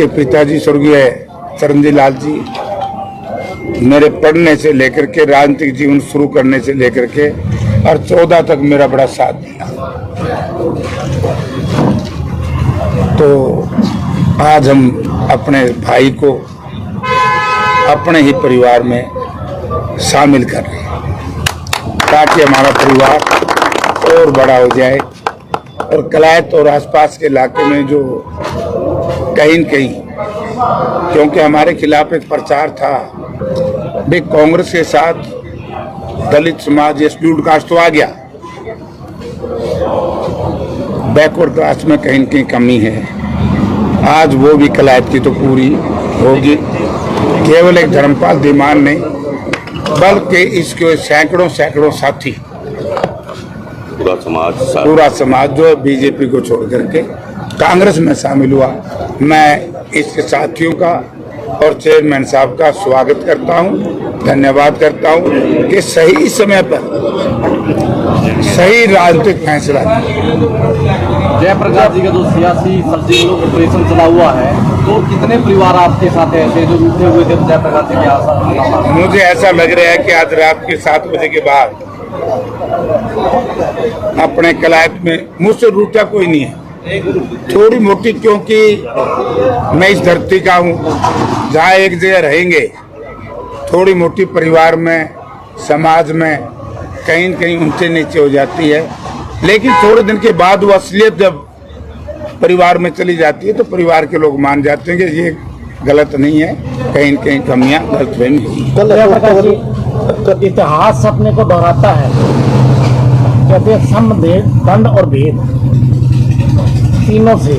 मुझे पिताजी स्वर्गीय चरणजी लाल जी मेरे पढ़ने से लेकर के राजनीतिक जीवन शुरू करने से लेकर के और 14 तक मेरा बड़ा साथ दिया। तो आज हम अपने भाई को अपने ही परिवार में शामिल कर रहे हैं ताकि हमारा परिवार और बड़ा हो जाए और कलायत और आसपास के इलाके में जो कहीं न कहीं, क्योंकि हमारे खिलाफ एक प्रचार था भी कांग्रेस के साथ दलित समाज शेड्यूल्ड कास्ट तो आ गया, बैकवर्ड क्लास में कहीं न कहीं कमी है। आज वो भी कलायत की तो पूरी होगी। केवल एक धर्मपाल धीमान नहीं बल्कि इसके सैकड़ों सैकड़ों साथी, पूरा समाज जो बीजेपी को छोड़ करके कांग्रेस में शामिल हुआ। मैं इसके साथियों का और चेयरमैन साहब का स्वागत करता हूं, धन्यवाद करता हूं कि सही समय पर सही राजनीतिक फैसला। जयप्रकाश जी का जो सियासी सर्जिकल ऑपरेशन चला हुआ है, तो कितने परिवार आपके साथ ऐसे जो रूठे हुए थे जयप्रकाश जी के आसार? मुझे ऐसा लग रहा है कि आज रात के 7 बजे के बाद अपने कलायत में मुझसे रूठा कोई नहीं है। थोड़ी मोटी, क्योंकि मैं इस धरती का हूँ जहाँ एक जगह रहेंगे, थोड़ी मोटी परिवार में समाज में कहीं न कहीं ऊंचे नीचे हो जाती है, लेकिन थोड़े दिन के बाद वो असलियत जब परिवार में चली जाती है तो परिवार के लोग मान जाते हैं कि ये गलत नहीं है, कहीं न कहीं कमियां गलतफहमी। कल इतिहास अपने को दोहराता है, कहते हैं सम दंड और भेद तीनों से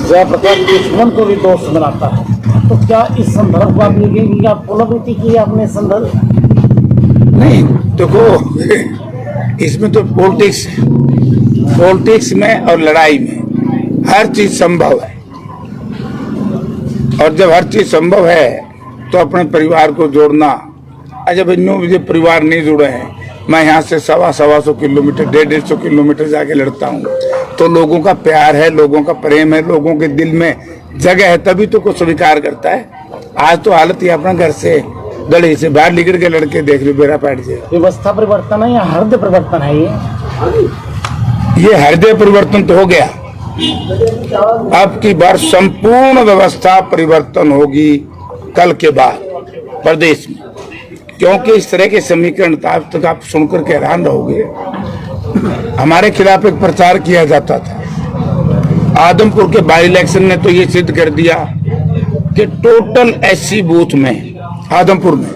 जयप्रकाश दुश्मन को भी दोस्त बनाता है। तो क्या इस संदर्भ का भी आप पुनरावृत्ति की अपने संदर्भ? नहीं, देखो इसमें तो पॉलिटिक्स में और लड़ाई में हर चीज संभव है, और जब हर चीज संभव है तो अपने परिवार को जोड़ना। जब इन्हों मुझे परिवार नहीं जुड़े हैं, मैं यहाँ से 100-125 किलोमीटर 150 किलोमीटर जाके लड़ता हूँ, तो लोगों का प्यार है, लोगों का प्रेम है, लोगों के दिल में जगह है, तभी तो कुछ स्वीकार करता है। आज तो हालत ही अपना घर से गली से बाहर निकल के लड़के देख लो, बेरा पैट से। व्यवस्था परिवर्तन है या हृदय परिवर्तन है? ये हृदय परिवर्तन तो हो गया, अब की बार संपूर्ण व्यवस्था परिवर्तन होगी कल के बाद प्रदेश में, क्योंकि इस तरह के समीकरण आज तक आप सुनकर के हैरान रहोगे। हमारे खिलाफ एक प्रचार किया जाता था, आदमपुर के बाई इलेक्शन ने तो ये सिद्ध कर दिया कि टोटल एससी बूथ में आदमपुर में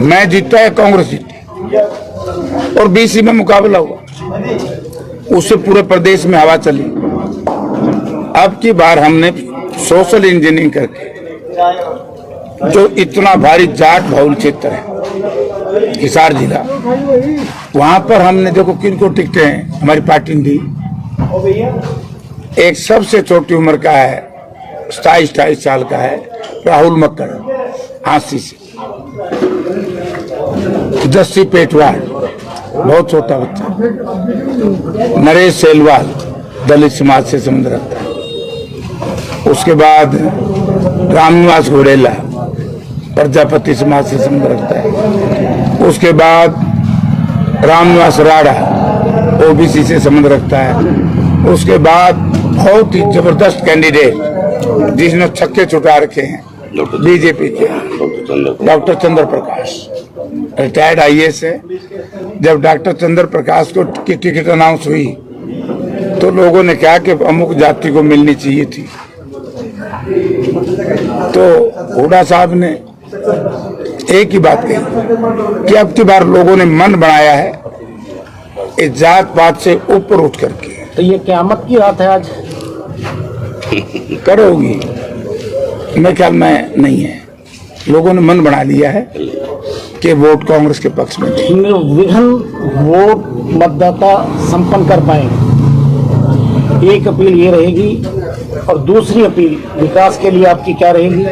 मैं जीता है, कांग्रेस जीती, और बीसी में मुकाबला हुआ, उससे पूरे प्रदेश में हवा चली। अब की बार हमने सोशल इंजीनियरिंग करके जो इतना भारी जाट बहुल क्षेत्र है हिसार जिला, वहां पर हमने देखो किनको टिकटें हमारी पार्टी ने दी। एक सबसे छोटी उम्र का है, 27-28 साल का है, राहुल मक्कड़ हांसी से, जस्सी पेटवाल बहुत छोटा बच्चा, नरेश सेलवाल दलित समाज से संबंध रखता है, उसके बाद रामनिवास घोड़ेला प्रजापति समाज से संबंध रखता है, उसके बाद रामनिवास राणा ओबीसी से संबंध रखता है, उसके बाद बहुत ही जबरदस्त कैंडिडेट जिसने छक्के छुटा रखे हैं बीजेपी के, डॉक्टर चंद्र प्रकाश रिटायर्ड आईएएस है। जब डॉक्टर चंद्र प्रकाश को की टिकट अनाउंस हुई तो लोगों ने कहा कि अमुक जाति को मिलनी चाहिए थी, तो हुड्डा साहब ने एक ही बात कही कि अब की बार लोगों ने मन बनाया है इस जात पात से ऊपर उठ करके। तो ये क़यामत की रात है आज करोगी, मेरे ख्याल में नहीं है, लोगों ने मन बना लिया है कि वोट कांग्रेस के पक्ष में। निर्विघ्न वोट मतदाता संपन्न कर पाएंगे, एक अपील ये रहेगी, और दूसरी अपील विकास के लिए आपकी क्या रहेगी?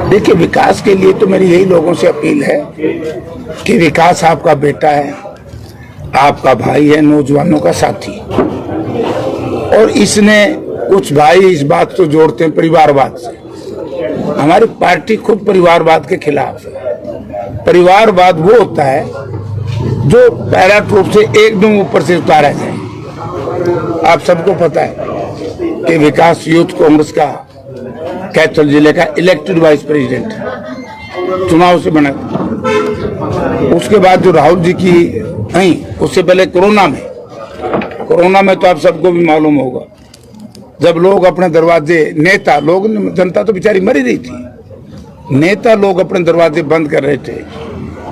देखिए, विकास के लिए तो मेरी यही लोगों से अपील है कि विकास आपका बेटा है, आपका भाई है, नौजवानों का साथी, और इसने कुछ भाई इस बात को जोड़ते हैं परिवारवाद से। हमारी पार्टी खुद परिवारवाद के खिलाफ है। परिवारवाद वो होता है जो पैराट रूप से एकदम ऊपर से उतारा जाए। आप सबको पता है कि विकास यूथ कांग्रेस का कैथल जिले का इलेक्टेड वाइस प्रेसिडेंट चुनाव से बना था। उसके बाद जो राहुल जी की नहीं, उससे पहले कोरोना में तो आप सबको भी मालूम होगा, जब लोग अपने दरवाजे नेता लोग, जनता तो बेचारी मरी रही थी, नेता लोग अपने दरवाजे बंद कर रहे थे,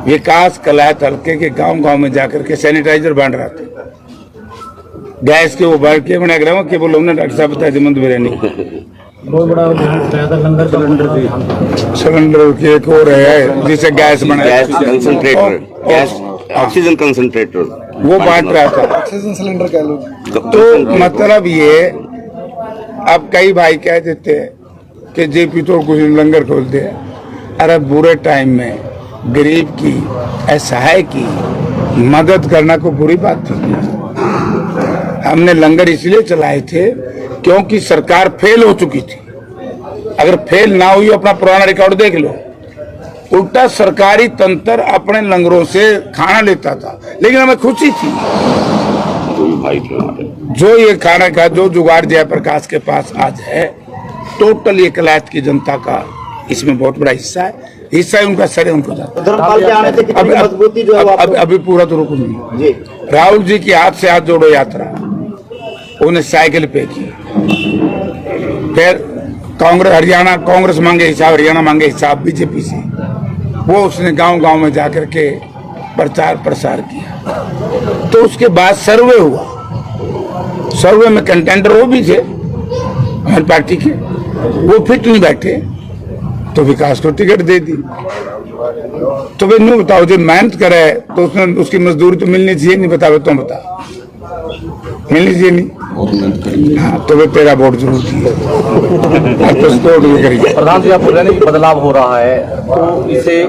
विकास कलायत हल्के के गांव-गांव में जाकर के सैनिटाइजर बांट रहा था, गैस के वो बांट के बना रहा कि बोलो डॉक्टर साहब बताया थे मंद बिरयानी बहुत बड़ा लंगर सिलेंडर की एक और है जिसे गैस बनाया, gas concentrator, gas oxygen concentrator वो बांट रहा था। ऑक्सीजन सिलेंडर कह लो। तो मतलब ये अब कई भाई कह देते हैं कि जेपी तो कुछ लंगर खोल दे। अरे बुरे टाइम में गरीब की, असहाय की मदद करना कोई बुरी बात थी? हमने लंगर इसलिए चलाए थे क्योंकि सरकार फेल हो चुकी थी। अगर फेल ना हुई, अपना पुराना रिकॉर्ड देख लो, उल्टा सरकारी तंत्र अपने लंगरों से खाना लेता था, लेकिन हमें खुशी थी। जो ये खाना का जो जुगाड़ जयप्रकाश के पास आज है, टोटल ये कलायत की जनता का इसमें बहुत बड़ा हिस्सा है उनका सरे उनको जाता। धर्मपाल के आने से कितनी मजबूती जो है वो आपको- अभी पूरा तो रुको नहीं। जी राहुल जी की हाथ से हाथ जोड़ो यात्रा उन्हें साइकिल पे की, फिर हरियाणा कांग्रेस मांगे हिसाब, हरियाणा मांगे हिसाब बीजेपी से, वो उसने गांव-गांव में जाकर के प्रचार प्रसार किया। तो उसके बाद सर्वे हुआ, सर्वे में कंटेंडर वो भी थे हमारी पार्टी के, वो फिट नहीं बैठे तो विकास को टिकट दे दी। तो वे नहीं बताओ, जो मेहनत करे तो उसने उसकी मजदूरी तो मिलनी चाहिए, नहीं बतावे तो बता, मिलनी चाहिए नहीं? हाँ, तो वे तेरा वोट जरूर चाहिए। तो सपोर्ट भी करिए। प्रधान जी, आप बोल रहे हैं कि बदलाव हो रहा है, तो इसे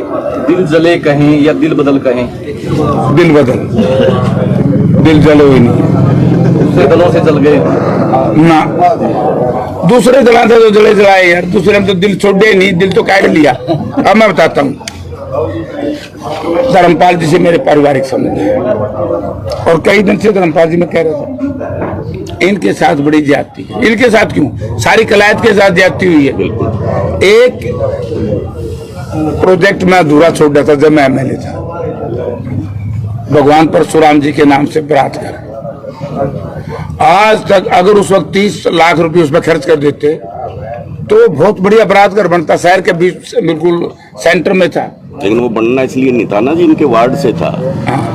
दिल जले कहें या दिल बदल कहें? दिल बदल, दिल जलो ही नहीं दूसरे दलों से जल गए ना। दूसरे जलाते तो जले जलाए यार, दूसरे में तो दिल छोड़े नहीं, दिल तो काट लिया। अब मैं बताता हूँ, धर्मपाल जी से मेरे पारिवारिक संबंध है और कई दिन से धर्मपाल जी में कह रहा था इनके साथ बड़ी ज्यादती है। इनके साथ क्यों, सारी कलायत के साथ ज्यादती हुई है। एक प्रोजेक्ट में अधूरा छोड़ दिया था जब मैं एमएलए था, भगवान परशुराम जी के नाम से बरात कर। आज तक अगर उस वक्त 30 लाख रुपए उसमें खर्च कर देते तो बहुत बढ़िया बरात घर बनता, शहर के बीच बिल्कुल सेंटर में था। लेकिन वो बनना इसलिए नहीं था ना जी, इनके वार्ड से था,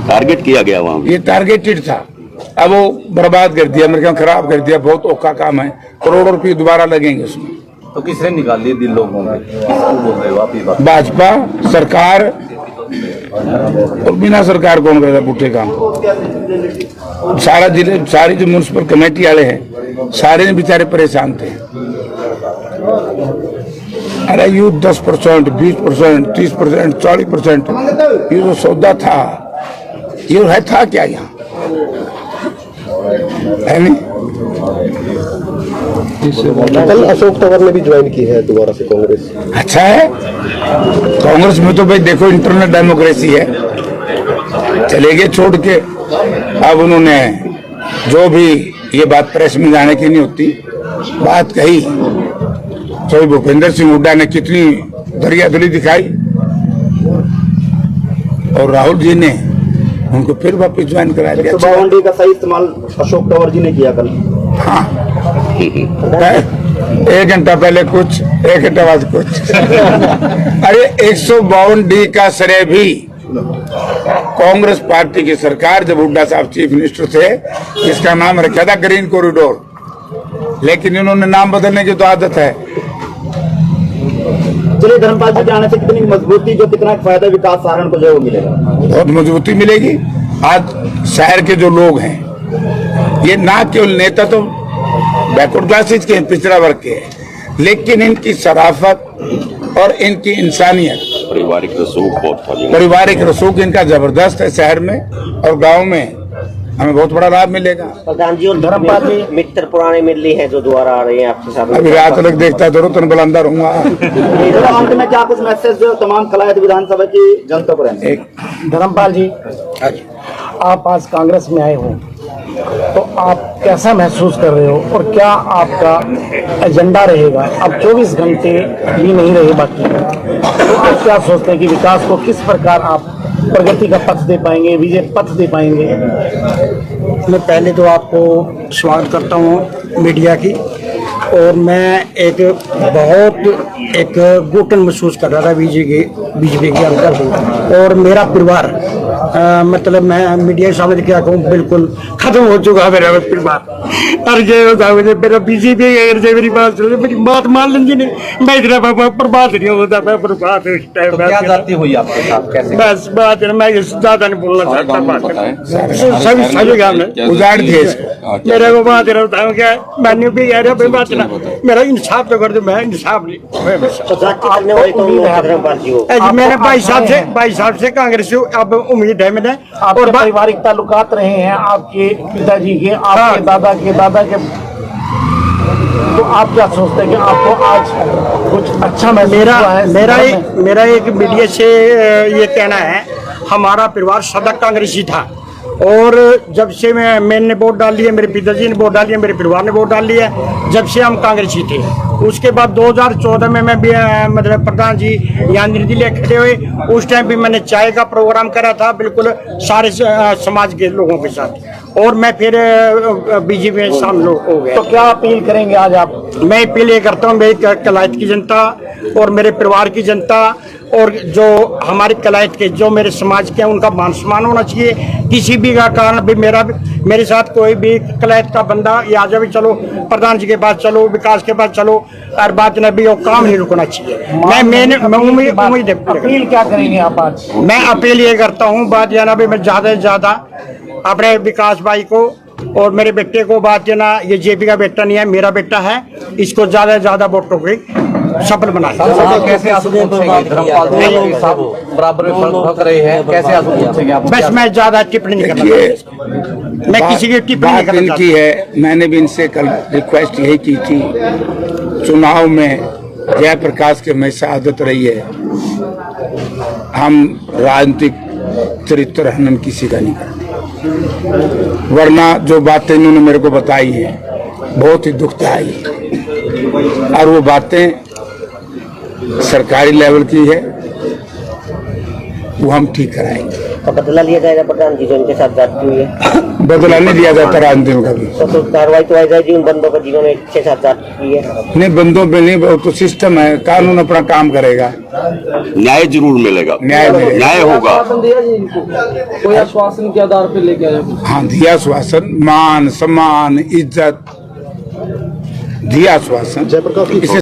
टारगेट किया गया वहाँ। ये टारगेटेड था, अब वो बर्बाद कर दिया, मेरे ख्याल खराब कर दिया। बहुत औखा काम है, करोड़ों रुपए दोबारा लगेंगे उसमें। तो किसने निकाल लिए दिल लोगों में? किसको बोल रहे हो आप ये बात? भाजपा सरकार और बिना सरकार कौन करता पुट्ठे काम? सारा जिले, सारी जो म्यूनसिपल कमेटी वाले हैं सारे बेचारे परेशान थे। अरे यू 10%, 20%, 30%, 40%, ये जो सौदा था ये है था क्या यहाँ? है नहीं? कल अशोक तंवर ने भी ज्वाइन की है दोबारा से कांग्रेस। अच्छा है, कांग्रेस में तो भाई देखो इंटरनल डेमोक्रेसी है, चले गए छोड़ के। अब उन्होंने जो भी ये बात प्रेस में जाने की नहीं होती बात कही, तो भूपेंद्र सिंह हुड्डा ने कितनी दरियादली दिखाई और राहुल जी ने उनको फिर वापस ज्वाइन करा दिया। 152 का सही इस्तेमाल अशोक तंवर जी ने किया कल। हाँ, 1 घंटा पहले कुछ, 1 घंटा बाद कुछ। अरे 152D का श्रेय भी कांग्रेस पार्टी की सरकार, जब हुड्डा साहब चीफ मिनिस्टर थे, इसका नाम रखा था ग्रीन कॉरिडोर, लेकिन इन्होंने नाम बदलने की तो आदत है। चलिए, धर्मपाल जी के आने से कितनी मजबूती, जो कितना फायदा विकास सहारण को जो है वो मिलेगा? बहुत मजबूती मिलेगी। आज शहर के जो लोग हैं, ये ना केवल नेता तो बैकवर्ड क्लासेज के, पिछड़ा वर्ग के हैं, लेकिन इनकी शराफत और इनकी इंसानियत, पारिवारिक रसूख बहुत था जी। पारिवारिक रसूख इनका जबरदस्त है शहर में और गांव में। हमें बहुत बड़ा लाभ मिलेगा। प्रधान जी और धर्मपाल जी मित्र पुराने मिले हैं जो दोबारा आ रहे हैं आपके साथ। अभी रात तक देखता जरूर तो बुलंदा रहूंगा। अंत में क्या कुछ मैसेज जो तमाम कलायत विधानसभा की जनता को रहेंगे? एक धर्मपाल जी, आप आज कांग्रेस में आए हो तो आप कैसा महसूस कर रहे हो और क्या आपका एजेंडा रहेगा? अब 24 घंटे भी नहीं रहे बाकी, तो आप क्या सोचते हैं कि विकास को किस प्रकार आप प्रगति का पथ दे पाएंगे, विजय पथ दे पाएंगे? मैं पहले तो आपको स्वागत करता हूँ मीडिया की, और मैं एक घुटन महसूस कर रहा था बीजेपी के अंदर, और मेरा परिवार मतलब मैं मीडिया के सामने क्या कहूँ, बिल्कुल खत्म हो चुका है मेरा परिवार। और ये होता है मेरा बीजेपी मेरी बात सुन, मेरी बात मान लीजिए नहीं, मैं इतना बर्बाद नहीं होता, मैं बर्बाद उस टाइम। तो क्या जाती हुई आपके साथ, कैसे? बस बात है, मैं ज्यादा नहीं बोलना चाहता। सभी काम है उजाड़ दिए मेरे को बात बताऊँ क्या, मैंने भी कह रहा बात ना, मेरा इंसाफ तो कर दो, मैं इंसाफ नहीं। करने वाले तो धर्मपाल जी हो। मैंने भाई साहब से कांग्रेस से अब उम्मीद है मैंने। और पारिवारिक ताल्लुकात रहे हैं आपके पिताजी के, आपके दादा के, तो आप क्या सोचते हैं कि आपको आज कुछ अच्छा मेरा एक मीडिया से ये कहना है, हमारा परिवार सदा कांग्रेसी था, और जब से मैंने वोट डाल लिया, मेरे पिताजी ने वोट डाल लिया, मेरे परिवार ने वोट डाल लिया, जब से हम कांग्रेसी थे। उसके बाद 2014 में मैं भी मतलब प्रधान जी यहाँ निर्दलीय खड़े हुए, उस टाइम भी मैंने चाय का प्रोग्राम करा था, बिल्कुल सारे समाज के लोगों के साथ, और मैं फिर बीजेपी में शामिल हो गया। तो क्या अपील करेंगे आज आप? मैं अपील ये करता हूँ, मेरी कलायत की जनता और मेरे परिवार की जनता, और जो हमारी कलायत के, जो मेरे समाज के हैं, उनका मान सम्मान होना चाहिए। किसी भी का कारण भी मेरे साथ कोई भी कलायत का बंदा ये आ जाए, चलो प्रधान जी के पास चलो, विकास के पास चलो, और बात न भी वो काम नहीं रुकना चाहिए। मैं उम्मीद अपील क्या करेंगे आप आज? मैं अपील ये करता हूँ, बात यह ना भी मैं ज़्यादा से ज़्यादा अपने विकास भाई को और मेरे बेटे को, बात ये ना, ये जेपी का बेटा नहीं है, मेरा बेटा है, इसको ज़्यादा से ज़्यादा वोटों की सफल बनाए। कैसे आंसू पूछेंगे? धर्मपाल जी साहब बराबर में फर्क रहे हैं, कैसे आंसू पूछेंगे आप? बस मैं ज्यादा टिप्पणी नहीं करना चाहता, मैं किसी की टिप्पणी नहीं बात करना इनकी चाहता। है, मैंने भी इनसे कल रिक्वेस्ट यही की थी, चुनाव में जयप्रकाश की हमेशा आदत रही है, हम राजनीतिक चरित्र हनन किसी का नहीं करते, वरना जो बातें इन्होंने मेरे को बताई हैं बहुत ही दुखदायी है, और वो बातें सरकारी लेवल की है, वो हम ठीक कराएंगे। तो बदला लिया जाएगा प्रधान जी जो इनके साथ जाती हुई है? बदला नहीं लिया जाता राजनीति में कभी। तो कार्रवाई तो आ जाएगी उन बंदों पर जिन्होंने इनके साथ जाती की है? नहीं, बंदों पे नहीं, वो तो सिस्टम है, कानून अपना काम करेगा, न्याय जरूर मिलेगा, न्याय मिलेगा। न्याय होगा। दिया जी इनको कोई आश्वासन के आधार पर लेके आए? हाँ, दिया आश्वासन, मान सम्मान इज्जत दिया आश्वासन। जयप्रकाश इसे